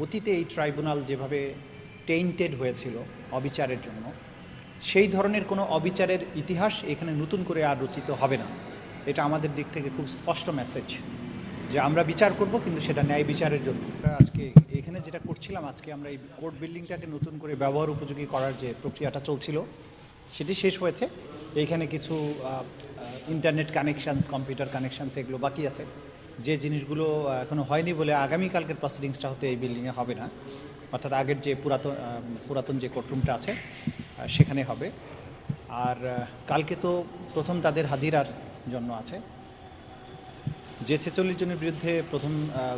অতীতে এই ট্রাইব্যুনাল যেভাবে টেইন্টেড হয়েছিল অবিচারের জন্য, সেই ধরনের কোনো অবিচারের ইতিহাস এখানে নতুন করে আর রচিত হবে না। এটা আমাদের দিক থেকে খুব স্পষ্ট মেসেজ যে আমরা বিচার করব, কিন্তু সেটা ন্যায় বিচারের জন্য। আজকে এখানে যেটা করছিলাম, আজকে আমরা এই কোর্ট বিল্ডিংটাকে নতুন করে ব্যবহার উপযোগী করার যে প্রক্রিয়াটা চলছিল সেটি শেষ হয়েছে। এইখানে কিছু ইন্টারনেট কানেকশানস, কম্পিউটার কানেকশানস এগুলো বাকি আছে, যে জিনিসগুলো এখনও হয়নি বলে আগামীকালকের প্রসিডিংসটা হতে এই বিল্ডিংয়ে হবে না, অর্থাৎ আগের যে পুরাতন যে কোর্টরুমটা আছে সেখানে হবে। আর কালকে তো প্রথম তাদের হাজিরার জন্য আছে। যে 46 জনের বিরুদ্ধে প্রথম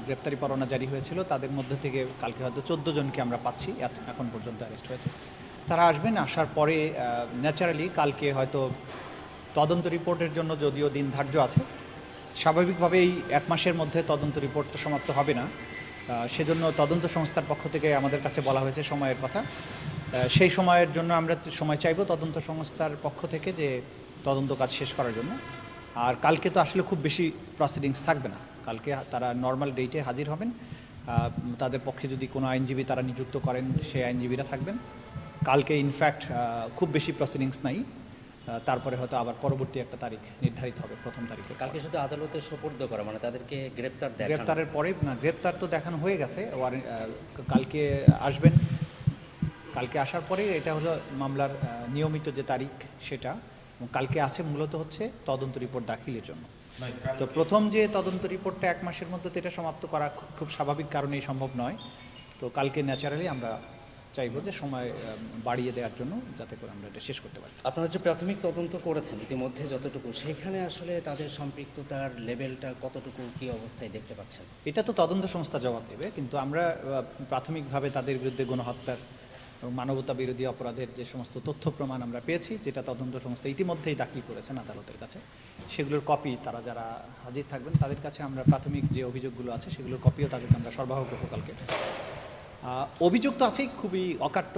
গ্রেপ্তারি পরোয়ানা জারি হয়েছিল, তাদের মধ্যে থেকে কালকে হয়তো 14 জনকে আমরা পাচ্ছি, এখন পর্যন্ত অ্যারেস্ট হয়েছে। তারা আসবেন, আসার পরে ন্যাচারালি কালকে হয়তো তদন্ত রিপোর্টের জন্য যদিও দিন ধার্য আছে, স্বাভাবিকভাবেই 1 মাসের মধ্যে তদন্ত রিপোর্ট তো সমাপ্ত হবে না। সেজন্য তদন্ত সংস্থার পক্ষ থেকে আমাদের কাছে বলা হয়েছে সময়ের কথা। সেই সময়ের জন্য আমরা সময় চাইব তদন্ত সংস্থার পক্ষ থেকে, যে তদন্ত কাজ শেষ করার জন্য। আর কালকে তো আসলে খুব বেশি প্রসিডিংস থাকবে না, কালকে তারা নর্মাল ডেটে হাজির হবেন। তাদের পক্ষে যদি কোনো আইনজীবী তারা নিযুক্ত করেন, সেই আইনজীবীরা থাকবেন। কালকে ইনফ্যাক্ট খুব বেশি প্রসিডিংস নাই, তারপরে হয়তো আবার পরবর্তী একটা তারিখ নির্ধারিত হবে, প্রথম তারিখে। কালকে শুধু আদালতে সোপর্দ করা, মানে তাদেরকে গ্রেপ্তারের পরে না, গ্রেপ্তার তো দেখানো হয়ে গেছে। কালকে আসবেন, কালকে আসার পরে এটা হলো মামলার নিয়মিত যে তারিখ সেটা। কালকে আছে মূলত হচ্ছে তদন্ত রিপোর্ট দাখিলের জন্য। তো প্রথম যে তদন্ত রিপোর্টটা 1 মাসের মধ্যে এটা সমাপ্ত করা খুব স্বাভাবিক কারণেই সম্ভব নয়। তো কালকে ন্যাচারালি আমরা চাইবো যে সময় বাড়িয়ে দেওয়ার জন্য, যাতে করে আমরা এটা শেষ করতে পারি। আপনারা যে প্রাথমিক তদন্ত করেছেন ইতিমধ্যে যতটুকু, সেখানে আসলে তাদের সম্পৃক্ততার লেভেলটা কতটুকু, কি অবস্থায় দেখতে পাচ্ছেন? এটা তো তদন্ত সংস্থা জবাব দেবে, কিন্তু আমরা প্রাথমিকভাবে তাদের বিরুদ্ধে গণহত্যার এবং মানবতা বিরোধী অপরাধের যে সমস্ত তথ্য প্রমাণ আমরা পেয়েছি, যেটা তদন্ত সংস্থা ইতিমধ্যেই দাখিল করেছেন আদালতের কাছে, সেগুলোর কপি তারা যারা হাজির থাকবেন তাদের কাছে আমরা প্রাথমিক যে অভিযোগগুলো আছে সেগুলোর কপিও তাদেরকে আমরা সরবরাহ করবো কালকে। অভিযোগ তো আছেই, খুবই অকাট্য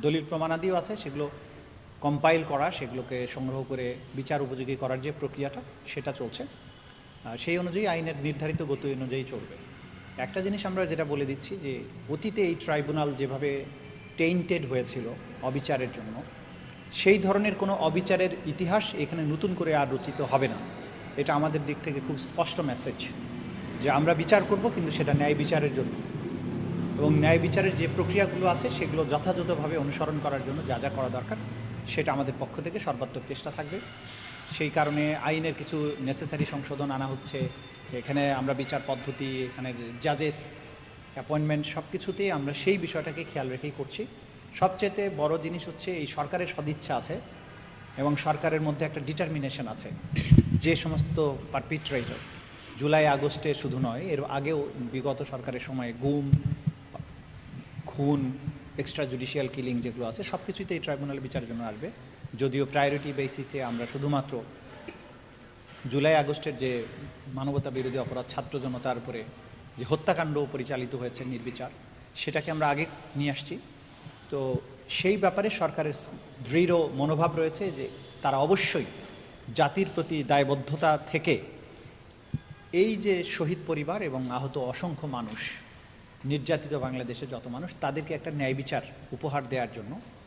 দলিল প্রমাণাদিও আছে, সেগুলো কম্পাইল করা, সেগুলোকে সংগ্রহ করে বিচার উপযোগী করার যে প্রক্রিয়াটা সেটা চলছে। সেই অনুযায়ী আইনের নির্ধারিত গতি অনুযায়ী চলবে। একটা জিনিস আমরা যেটা বলে দিচ্ছি, যে অতীতে এই ট্রাইব্যুনাল যেভাবে টেইন্টেড হয়েছিল অবিচারের জন্য, সেই ধরনের কোনো অবিচারের ইতিহাস এখানে নতুন করে আর রচিত হবে না। এটা আমাদের দিক থেকে খুব স্পষ্ট মেসেজ যে আমরা বিচার করব, কিন্তু সেটা ন্যায় বিচারের জন্য। এবং ন্যায় বিচারের যে প্রক্রিয়াগুলো আছে সেগুলো যথাযথভাবে অনুসরণ করার জন্য যা যা করা দরকার সেটা আমাদের পক্ষ থেকে সর্বাত্মক চেষ্টা থাকবে। সেই কারণে আইনের কিছু নেসেসারি সংশোধন আনা হচ্ছে। এখানে আমরা বিচার পদ্ধতি, এখানে জাজেস অ্যাপয়েন্টমেন্ট, সব কিছুতেই আমরা সেই বিষয়টাকে খেয়াল রেখেই করছি। সবচেয়ে বড় জিনিস হচ্ছে এই সরকারের সদিচ্ছা আছে এবং সরকারের মধ্যে একটা ডিটারমিনেশন আছে। যে সমস্ত পারপিট্রেটর জুলাই আগস্টে শুধু নয়, এর আগেও বিগত সরকারের সময় গুম, খুন, এক্সট্রা জুডিশিয়াল কিলিং যেগুলো আছে, সব কিছুতে এই ট্রাইব্যুনালে বিচারের জন্য আসবে। যদিও প্রায়োরিটি বেসিসে আমরা শুধুমাত্র জুলাই আগস্টের যে মানবতা বিরোধী অপরাধ, ছাত্র জনতার উপরে যে হত্যাকাণ্ড পরিচালিত হয়েছে নির্বিচার, সেটাকে আমরা আগে নিয়ে আসছি। তো সেই ব্যাপারে সরকারের দৃঢ় মনোভাব রয়েছে যে তারা অবশ্যই জাতির প্রতি দায়বদ্ধতা থেকে এই যে শহীদ পরিবার এবং আহত অসংখ্য মানুষ, নির্যাতিত বাংলাদেশের যত মানুষ, তাদেরকে একটা ন্যায় বিচার উপহার দেওয়ার জন্য